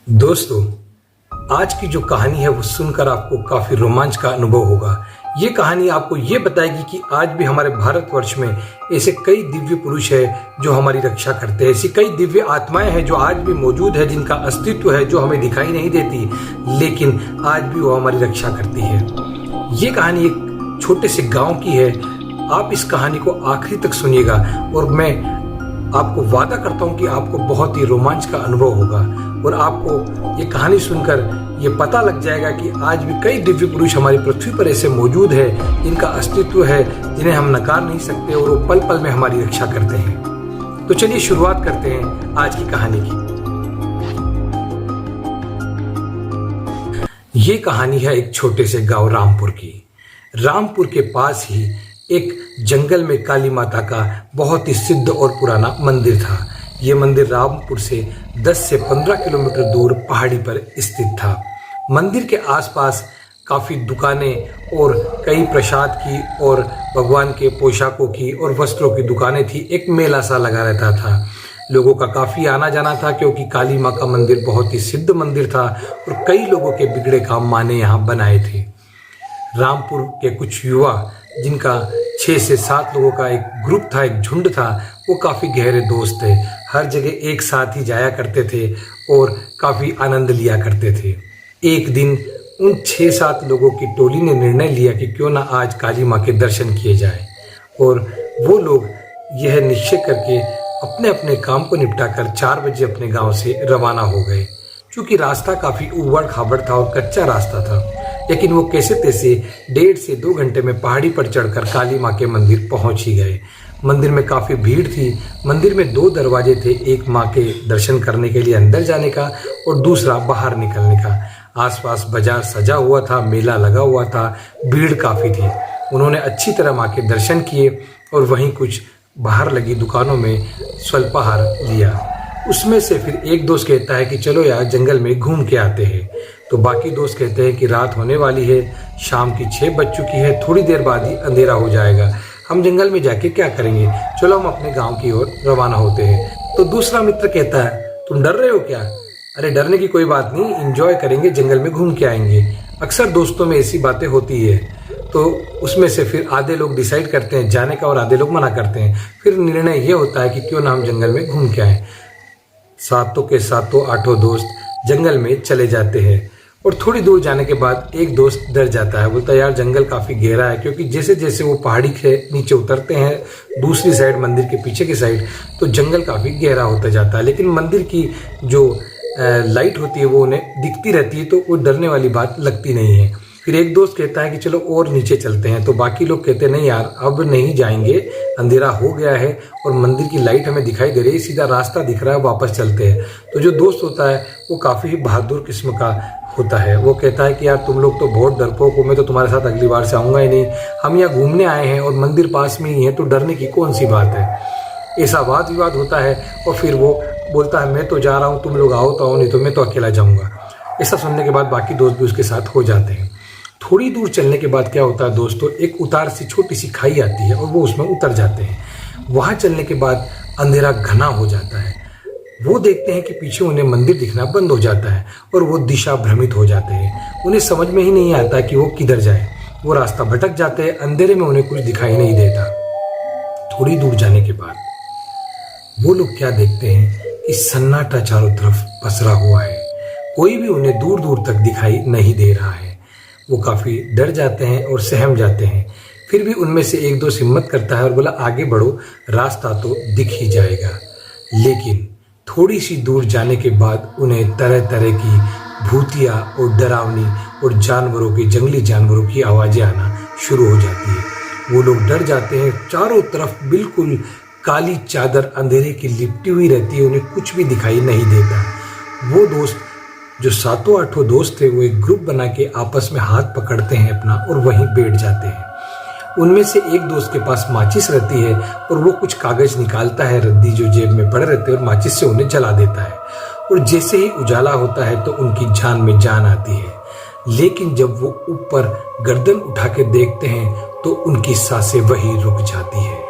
दोस्तों, आज की जो कहानी है वो सुनकर आपको काफी रोमांच का अनुभव होगा। ये कहानी आपको ये बताएगी कि आज भी हमारे भारतवर्ष में ऐसे कई दिव्य पुरुष हैं जो हमारी रक्षा करते हैं। ऐसी कई दिव्य आत्माएं हैं जो आज भी मौजूद है, जिनका अस्तित्व है, जो हमें दिखाई नहीं देती, लेकिन आज भी वो हमारी रक्षा करती है। ये कहानी एक छोटे से गांव की है। आप इस कहानी को आखिरी तक सुनिएगा और मैं आपको वादा करता हूं कि आपको बहुत ही रोमांच का अनुभव होगा और आपको ये कहानी सुनकर ये पता लग जाएगा कि आज भी कई दिव्य पुरुष हमारी पृथ्वी पर ऐसे मौजूद है जिनका अस्तित्व है, जिन्हें हम नकार नहीं सकते और वो पल पल में हमारी रक्षा करते हैं। तो चलिए शुरुआत करते हैं आज की कहानी की। ये कहानी है एक छोटे से गांव रामपुर की। रामपुर के पास ही एक जंगल में काली माता का बहुत ही सिद्ध और पुराना मंदिर था। ये मंदिर रामपुर से 10 से 15 किलोमीटर दूर पहाड़ी पर स्थित था। मंदिर के आसपास काफ़ी दुकानें और कई प्रसाद की और भगवान के पोशाकों की और वस्त्रों की दुकानें थी। एक मेला सा लगा रहता था। लोगों का काफ़ी आना जाना था क्योंकि काली माँ का मंदिर बहुत ही सिद्ध मंदिर था और कई लोगों के बिगड़े काम माँ ने यहाँ बनाए थे। रामपुर के कुछ युवा, जिनका 6 से 7 लोगों का एक ग्रुप था, एक झुंड था, वो काफ़ी गहरे दोस्त थे। हर जगह एक साथ ही जाया करते थे और काफ़ी आनंद लिया करते थे। एक दिन उन 6-7 लोगों की टोली ने निर्णय लिया कि क्यों ना आज काली माँ के दर्शन किए जाए, और वो लोग यह निश्चय करके अपने अपने काम को निपटाकर 4 बजे अपने गांव से रवाना हो गए। क्योंकि रास्ता काफ़ी उबड़ खाबड़ था और कच्चा रास्ता था, लेकिन वो कैसे तैसे 1.5 से 2 घंटे में पहाड़ी पर चढ़कर काली माँ के मंदिर पहुंच ही गए। मंदिर में काफ़ी भीड़ थी। मंदिर में 2 दरवाजे थे, एक माँ के दर्शन करने के लिए अंदर जाने का और दूसरा बाहर निकलने का। आसपास बाजार सजा हुआ था, मेला लगा हुआ था, भीड़ काफ़ी थी। उन्होंने अच्छी तरह माँ के दर्शन किए और वहीं कुछ बाहर लगी दुकानों में स्वल्पाहार लिया। उसमें से फिर एक दोस्त कहता है कि चलो यार जंगल में घूम के आते हैं। तो बाकी दोस्त कहते हैं कि रात होने वाली है, शाम की 6 बज चुकी है, थोड़ी देर बाद ही अंधेरा हो जाएगा, हम जंगल में जाके क्या करेंगे, चलो हम अपने गांव की ओर रवाना होते हैं। तो दूसरा मित्र कहता है, तुम डर रहे हो क्या? अरे डरने की कोई बात नहीं, एंजॉय करेंगे, जंगल में घूम के आएंगे। अक्सर दोस्तों में ऐसी बातें होती है। तो उसमें से फिर आधे लोग डिसाइड करते हैं जाने का और आधे लोग मना करते हैं। फिर निर्णय ये होता है कि क्यों ना हम जंगल में घूम के आए। 7 के 8 दोस्त जंगल में चले जाते हैं और थोड़ी दूर जाने के बाद एक दोस्त डर जाता है। बोलता है यार जंगल काफ़ी गहरा है, क्योंकि जैसे जैसे वो पहाड़ी के नीचे उतरते हैं दूसरी साइड, मंदिर के पीछे की साइड, तो जंगल काफ़ी गहरा होता जाता है। लेकिन मंदिर की जो लाइट होती है वो उन्हें दिखती रहती है, तो वो डरने वाली बात लगती नहीं है। फिर एक दोस्त कहता है कि चलो और नीचे चलते हैं। तो बाकी लोग कहते हैं नहीं यार अब नहीं जाएंगे, अंधेरा हो गया है और मंदिर की लाइट हमें दिखाई दे रही है, सीधा रास्ता दिख रहा है, वापस चलते हैं। तो जो दोस्त होता है वो काफ़ी बहादुर किस्म का होता है। वो कहता है कि यार तुम लोग तो बहुत डरपोक हो, मैं तो तुम्हारे साथ अगली बार से आऊँगा ही नहीं, हम यहाँ घूमने आए हैं और मंदिर पास में ही है, तो डरने की कौन सी बात है। ऐसा वाद विवाद होता है और फिर वो बोलता है मैं तो जा रहा हूँ, तुम लोग आओ तो आओ, नहीं तो मैं तो अकेला जाऊँगा। ऐसा सुनने के बाद बाकी दोस्त भी उसके साथ हो जाते हैं। थोड़ी दूर चलने के बाद क्या होता है दोस्तों, एक उतार सी छोटी सी खाई आती है और वो उसमें उतर जाते हैं। वहाँ चलने के बाद अंधेरा घना हो जाता है। वो देखते हैं कि पीछे उन्हें मंदिर दिखना बंद हो जाता है और वो दिशा भ्रमित हो जाते हैं। उन्हें समझ में ही नहीं आता कि वो किधर जाए। वो रास्ता भटक जाते हैं, अंधेरे में उन्हें कुछ दिखाई नहीं देता। थोड़ी दूर जाने के बाद वो लोग क्या देखते हैं कि सन्नाटा चारों तरफ पसरा हुआ है, कोई भी उन्हें दूर दूर तक दिखाई नहीं दे रहा है। वो काफ़ी डर जाते हैं और सहम जाते हैं। फिर भी उनमें से एक दोस्त हिम्मत करता है और बोला आगे बढ़ो, रास्ता तो दिख ही जाएगा। लेकिन थोड़ी सी दूर जाने के बाद उन्हें तरह तरह की भूतिया और डरावनी और जानवरों की, जंगली जानवरों की आवाज़ें आना शुरू हो जाती है। वो लोग डर जाते हैं। चारों तरफ बिल्कुल काली चादर अंधेरे की लिपटी हुई रहती है, उन्हें कुछ भी दिखाई नहीं देता। वो दोस्त जो 7-8 दोस्त थे वो एक ग्रुप बना के आपस में हाथ पकड़ते हैं अपना और वहीं बैठ जाते हैं। उनमें से एक दोस्त के पास माचिस रहती है और वो कुछ कागज निकालता है, रद्दी जो जेब में पड़े रहते हैं, और माचिस से उन्हें जला देता है। और जैसे ही उजाला होता है तो उनकी जान में जान आती है। लेकिन जब वो ऊपर गर्दन उठा के देखते हैं तो उनकी सांसें वहीं रुक जाती है।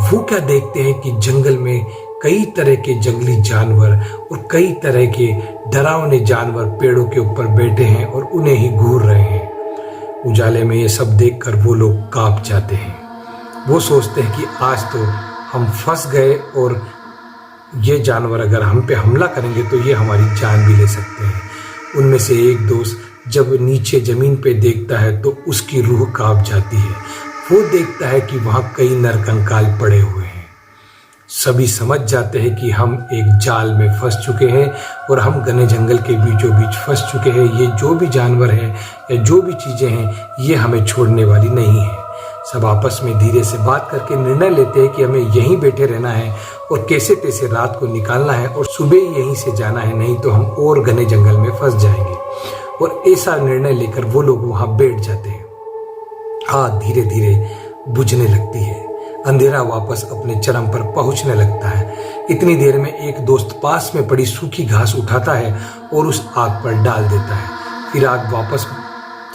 वो क्या देखते हैं कि जंगल में कई तरह के जंगली जानवर और कई तरह के डरावने जानवर पेड़ों के ऊपर बैठे हैं और उन्हें ही घूर रहे हैं। उजाले में ये सब देखकर वो लोग कांप जाते हैं। वो सोचते हैं कि आज तो हम फंस गए और ये जानवर अगर हम पे हमला करेंगे तो ये हमारी जान भी ले सकते हैं। उनमें से एक दोस्त जब नीचे ज़मीन पे देखता है तो उसकी रूह कांप जाती है। वो देखता है कि वहाँ कई नरकंकाल पड़े हुए हैं। सभी समझ जाते हैं कि हम एक जाल में फंस चुके हैं और हम घने जंगल के बीचों बीच फंस चुके हैं। ये जो भी जानवर हैं या जो भी चीज़ें हैं ये हमें छोड़ने वाली नहीं है। सब आपस में धीरे से बात करके निर्णय लेते हैं कि हमें यहीं बैठे रहना है और कैसे तैसे रात को निकालना है और सुबह यहीं से जाना है, नहीं तो हम और घने जंगल में फंस जाएंगे। और ऐसा निर्णय लेकर वो लोग वहाँ बैठ जाते हैं। आग धीरे धीरे बुझने लगती है। अंधेरा वापस अपने चरम पर पहुंचने लगता है। इतनी देर में एक दोस्त पास में पड़ी सूखी घास उठाता है और उस आग पर डाल देता है। फिर आग वापस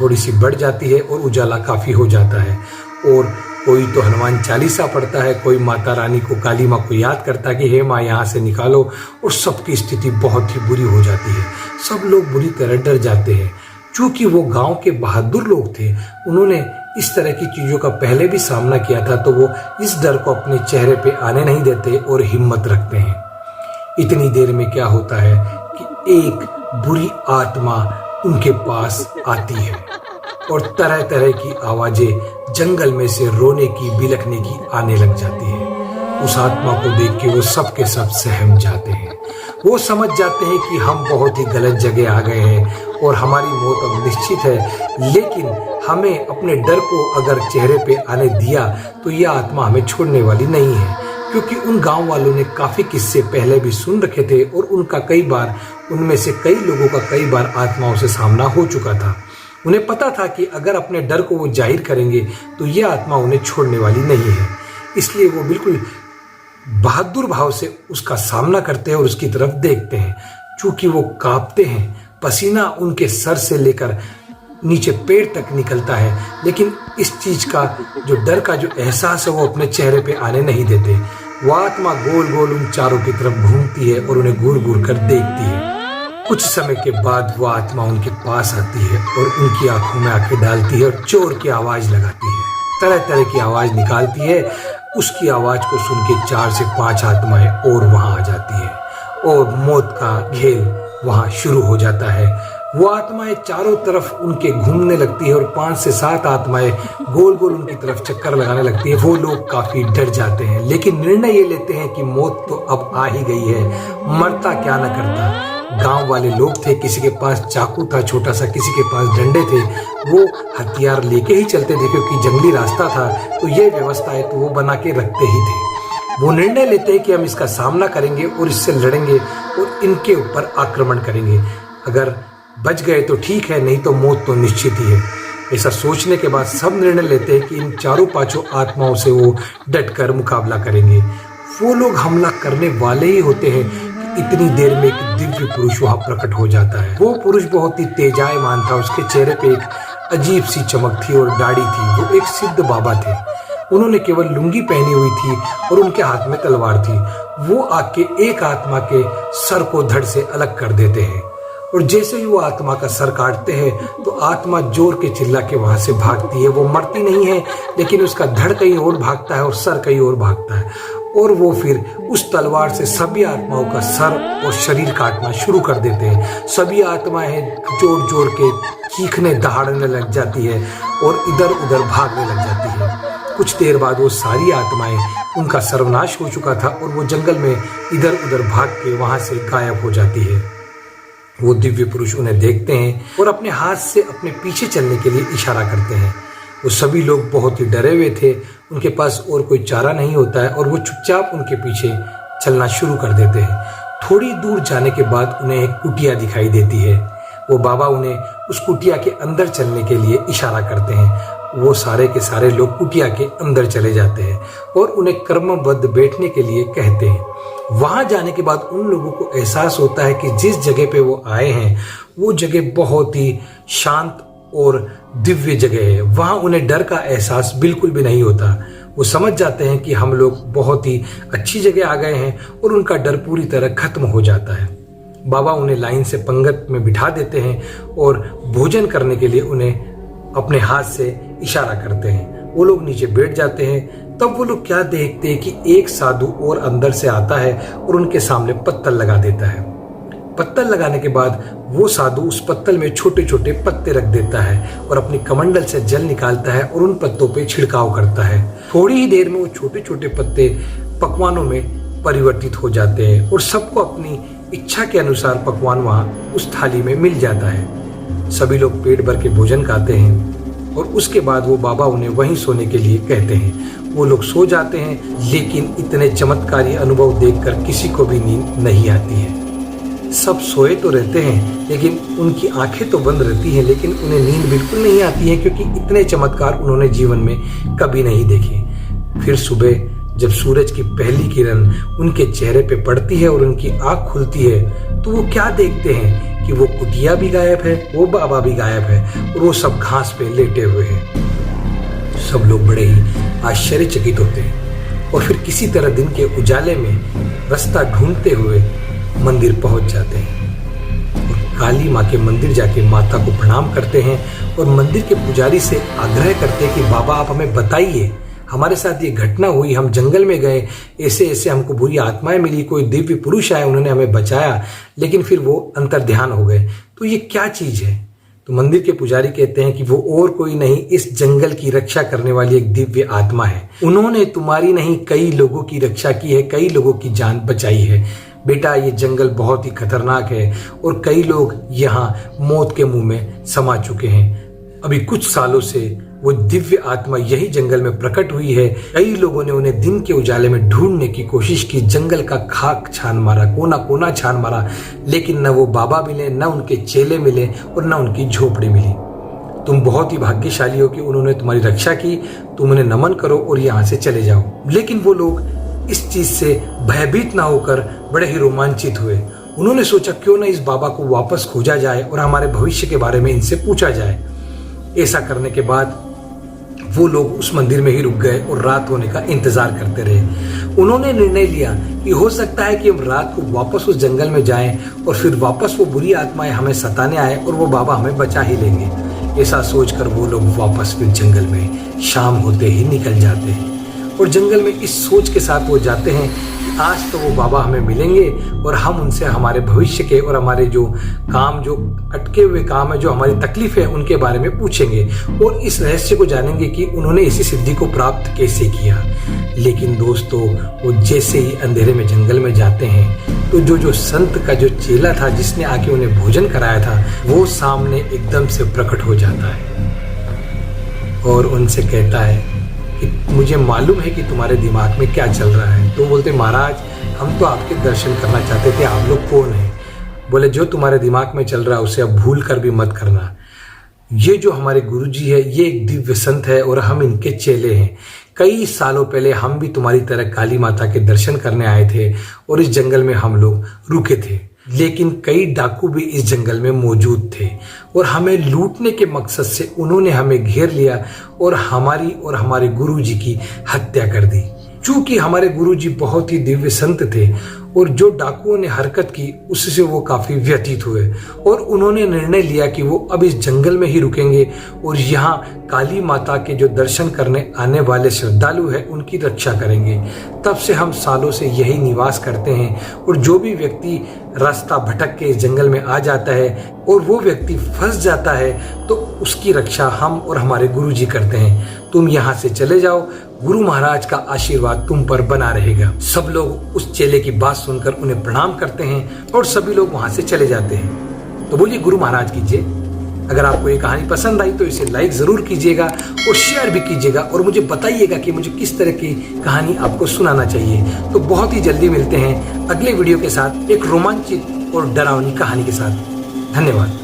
थोड़ी सी बढ़ जाती है और उजाला काफ़ी हो जाता है। और कोई तो हनुमान चालीसा पढ़ता है, कोई माता रानी को, काली माँ को याद करता है कि हे माँ यहाँ से निकालो। और सबकी स्थिति बहुत ही बुरी हो जाती है। सब लोग बुरी तरह डर जाते हैं। चूँकि वो गांव के बहादुर लोग थे, उन्होंने इस तरह की चीज़ों का पहले भी सामना किया था, तो वो इस डर को अपने चेहरे पे आने नहीं देते और हिम्मत रखते हैं। इतनी देर में क्या होता है कि एक बुरी आत्मा उनके पास आती है और तरह तरह की आवाज़ें जंगल में से रोने की, बिलखने की आने लग जाती है। उस आत्मा को देख के वो सब के सब सहम जाते हैं। वो समझ जाते हैं कि हम बहुत ही गलत जगह आ गए हैं और हमारी मौत अब निश्चित है। लेकिन हमें अपने डर को अगर चेहरे पे आने दिया तो यह आत्मा हमें छोड़ने वाली नहीं है, क्योंकि उन गांव वालों ने काफ़ी किस्से पहले भी सुन रखे थे और उनमें से कई लोगों का कई बार आत्माओं से सामना हो चुका था। उन्हें पता था कि अगर अपने डर को वो जाहिर करेंगे तो यह आत्मा उन्हें छोड़ने वाली नहीं है। इसलिए वो बिल्कुल बहादुर भाव से उसका सामना करते हैं और उसकी तरफ देखते हैं। चूंकि वो कांपते हैं, पसीना उनके सर से लेकर नीचे पेड़ तक निकलता है, लेकिन इस चीज का जो डर का जो एहसास है वो अपने चेहरे पे आने नहीं देते। वो आत्मा गोल गोल उन चारों की तरफ घूमती है और उन्हें घूर घूर कर देखती है। कुछ समय के बाद वो आत्मा उनके पास आती है और उनकी आंखों में आंखें डालती है और चोर की आवाज लगाती है, तरह तरह की आवाज निकालती है। उसकी आवाज को सुन के 4 से 5 आत्माएं और वहां आ जाती है और मौत का खेल वहां शुरू हो जाता है। वो आत्माएं चारों तरफ उनके घूमने लगती है और 5 से 7 आत्माएं गोल गोल उनकी तरफ चक्कर लगाने लगती है। वो लोग काफी डर जाते हैं, लेकिन निर्णय ये लेते हैं कि मौत तो अब आ ही गई है, मरता क्या न करता। गांव वाले लोग थे, किसी के पास चाकू था छोटा सा, किसी के पास डंडे थे। वो हथियार लेके ही चलते थे, क्योंकि जंगली रास्ता था तो ये व्यवस्था है तो वो बना के रखते ही थे। वो निर्णय लेते हैं कि हम इसका सामना करेंगे और इससे लड़ेंगे और इनके ऊपर आक्रमण करेंगे। अगर बच गए तो ठीक है, नहीं तो मौत तो निश्चित ही है। ऐसा सोचने के बाद सब निर्णय लेते हैं कि इन चारों पांचों आत्माओं से वो डटकर मुकाबला करेंगे। वो लोग हमला करने वाले ही होते हैं कि इतनी देर में एक दिव्य पुरुष वहां प्रकट हो जाता है। वो पुरुष बहुत ही तेजायमान था, उसके चेहरे पे एक अजीब सी चमक थी और दाढ़ी थी। वो एक सिद्ध बाबा थे। उन्होंने केवल लुंगी पहनी हुई थी और उनके हाथ में तलवार थी। वो आके एक आत्मा के सर को धड़ से अलग कर देते हैं और जैसे ही वो आत्मा का सर काटते हैं तो आत्मा जोर के चिल्ला के वहां से भागती है। वो मरती नहीं है, लेकिन उसका धड़ कहीं और भागता है और सर कहीं और भागता है और वो फिर उस तलवार से सभी आत्माओं का सर और शरीर काटना शुरू कर देते हैं। सभी आत्माएं जोर जोर के चीखने दहाड़ने लग जाती है और इधर उधर भागने लग जाती है। कुछ देर बाद वो सारी आत्माएं, उनका सर्वनाश हो चुका था और वो जंगल में इधर उधर भाग के वहां से गायब हो जाती है। वो दिव्य पुरुष उन्हें देखते हैं और अपने हाथ से अपने पीछे चलने के लिए इशारा करते हैं। वो सभी लोग बहुत ही डरे हुए थे, उनके पास और कोई चारा नहीं होता है और वो चुपचाप उनके पीछे चलना शुरू कर देते हैं। थोड़ी दूर जाने के बाद उन्हें एक कुटिया दिखाई देती है। वो बाबा उन्हें उस कुटिया के अंदर चलने के लिए इशारा करते हैं। वो सारे के सारे लोग कुटिया के अंदर चले जाते हैं और उन्हें क्रमबद्ध बैठने के लिए कहते हैं। वहां जाने के बाद उन लोगों को एहसास होता है कि जिस जगह पे वो आए हैं वो जगह बहुत ही शांत और दिव्य जगह है। वहां उन्हें डर का एहसास बिल्कुल भी नहीं होता। वो समझ जाते हैं कि हम लोग बहुत ही अच्छी जगह आ गए हैं और उनका डर पूरी तरह खत्म हो जाता है। बाबा उन्हें लाइन से पंगत में बिठा देते हैं और भोजन करने के लिए उन्हें अपने हाथ से इशारा करते हैं। वो लोग नीचे बैठ जाते हैं। तब वो लोग क्या देखते हैं कि एक साधु और अंदर से आता है और उनके सामने पत्तल लगा देता है। पत्तल लगाने के बाद वो साधु उस पत्तल में छोटे छोटे पत्ते रख देता है और अपनी कमंडल से जल निकालता है और उन पत्तों पे छिड़काव करता है। थोड़ी ही देर में वो छोटे छोटे पत्ते पकवानों में परिवर्तित हो जाते हैं और सबको अपनी इच्छा के अनुसार पकवान वहाँ उस थाली में मिल जाता है। सभी लोग पेट भर के भोजन खाते हैं और उसके बाद वो बाबा उन्हें वहीं सोने के लिए कहते हैं। वो लोग सो जाते हैं, लेकिन इतने चमत्कारी अनुभव देखकर किसी को भी नींद नहीं आती है। सब सोए तो रहते हैं, लेकिन उनकी आंखें तो बंद रहती हैं, लेकिन उन्हें नींद बिल्कुल नहीं आती है, क्योंकि इतने चमत्कार उन्होंने जीवन में कभी नहीं देखे। फिर सुबह जब सूरज की पहली किरण उनके चेहरे पे पड़ती है और उनकी आंख खुलती है, तो वो क्या देखते हैं कि वो कुटिया भी गायब है, वो बाबा भी गायब है और वो सब घास पे लेटे हुए हैं। सब लोग बड़े ही आश्चर्यचकित होते हैं और फिर किसी तरह दिन के उजाले में रास्ता ढूंढते हुए मंदिर पहुंच जाते हैं और काली माँ के मंदिर जाके माता को प्रणाम करते हैं और मंदिर के पुजारी से आग्रह करते हैं कि बाबा आप हमें बताइए, हमारे साथ ये घटना हुई, हम जंगल में गए, ऐसे ऐसे हमको बुरी आत्माएं मिली, कोई दिव्य पुरुष आए, उन्होंने हमें बचाया, लेकिन फिर वो अंतर्ध्यान हो गए, तो ये क्या चीज है। तो मंदिर के पुजारी कहते हैं कि वो और कोई नहीं, इस जंगल की रक्षा करने वाली एक दिव्य आत्मा है। उन्होंने तुम्हारी नहीं कई लोगों की रक्षा की है, कई लोगों की जान बचाई है। बेटा ये जंगल बहुत ही खतरनाक है और कई लोग यहाँ मौत के मुंह में समा चुके हैं। अभी कुछ सालों से वो दिव्य आत्मा यही जंगल में प्रकट हुई है। कई लोगों ने उन्हें दिन के उजाले में ढूंढने की कोशिश की, जंगल का खाक छान मारा, कोना कोना छान मारा, लेकिन न वो बाबा मिले, न उनके चेले मिले और न उनकी झोपड़ी मिली। तुम बहुत ही भाग्यशाली हो कि उन्होंने तुम्हारी रक्षा की, तुम उन्हें नमन करो और यहाँ से चले जाओ। लेकिन वो लोग इस चीज से भयभीत ना होकर बड़े ही रोमांचित हुए। उन्होंने सोचा क्यों ना इस बाबा को वापस खोजा जाए और हमारे भविष्य के बारे में इनसे पूछा जाए। ऐसा करने के बाद वो लोग उस मंदिर में ही रुक गए और रात होने का इंतजार करते रहे। उन्होंने निर्णय लिया कि हो सकता है कि हम रात को वापस उस जंगल में जाएं और फिर वापस वो बुरी आत्माएं हमें सताने आए और वो बाबा हमें बचा ही लेंगे। ऐसा सोचकर वो लोग वापस फिर जंगल में शाम होते ही निकल जाते हैं और जंगल में इस सोच के साथ वो जाते हैं कि आज तो वो बाबा हमें मिलेंगे और हम उनसे हमारे भविष्य के और हमारे जो काम, जो अटके हुए काम है, जो हमारी तकलीफ है, उनके बारे में पूछेंगे और इस रहस्य को जानेंगे कि उन्होंने इसी सिद्धि को प्राप्त कैसे किया। लेकिन दोस्तों वो जैसे ही अंधेरे में जंगल में जाते हैं तो जो संत का जो चेला था जिसने आके उन्हें भोजन कराया था, वो सामने एकदम से प्रकट हो जाता है और उनसे कहता है कि मुझे मालूम है कि तुम्हारे दिमाग में क्या चल रहा है। तो बोलते महाराज हम तो आपके दर्शन करना चाहते थे, आप लोग कौन हैं। बोले जो तुम्हारे दिमाग में चल रहा है उसे अब भूल कर भी मत करना। ये जो हमारे गुरुजी है ये एक दिव्य संत है और हम इनके चेले हैं। कई सालों पहले हम भी तुम्हारी तरह काली माता के दर्शन करने आए थे और इस जंगल में हम लोग रुके थे, लेकिन कई डाकू भी इस जंगल में मौजूद थे और हमें लूटने के मकसद से उन्होंने हमें घेर लिया और हमारी और हमारे गुरुजी की हत्या कर दी। चूंकि हमारे गुरुजी बहुत ही दिव्य संत थे और जो डाकुओं ने हरकत की उससे वो काफी व्यथित हुए और उन्होंने निर्णय लिया कि वो अब इस जंगल में ही रुकेंगे और यहाँ काली माता के जो दर्शन करने आने वाले श्रद्धालु हैं उनकी रक्षा करेंगे। तब से हम सालों से यही निवास करते हैं और जो भी व्यक्ति रास्ता भटक के इस जंगल में आ जाता है और वो व्यक्ति फंस जाता है तो उसकी रक्षा हम और हमारे गुरुजी करते हैं। तुम यहाँ से चले जाओ, गुरु महाराज का आशीर्वाद तुम पर बना रहेगा। सब लोग उस चेले की बात सुनकर उन्हें प्रणाम करते हैं और सभी लोग वहां से चले जाते हैं। तो बोलिए गुरु महाराज की जय। अगर आपको ये कहानी पसंद आई तो इसे लाइक जरूर कीजिएगा और शेयर भी कीजिएगा और मुझे बताइएगा कि मुझे किस तरह की कहानी आपको सुनाना चाहिए। तो बहुत ही जल्दी मिलते हैं अगले वीडियो के साथ एक रोमांचित और डरावनी कहानी के साथ। धन्यवाद।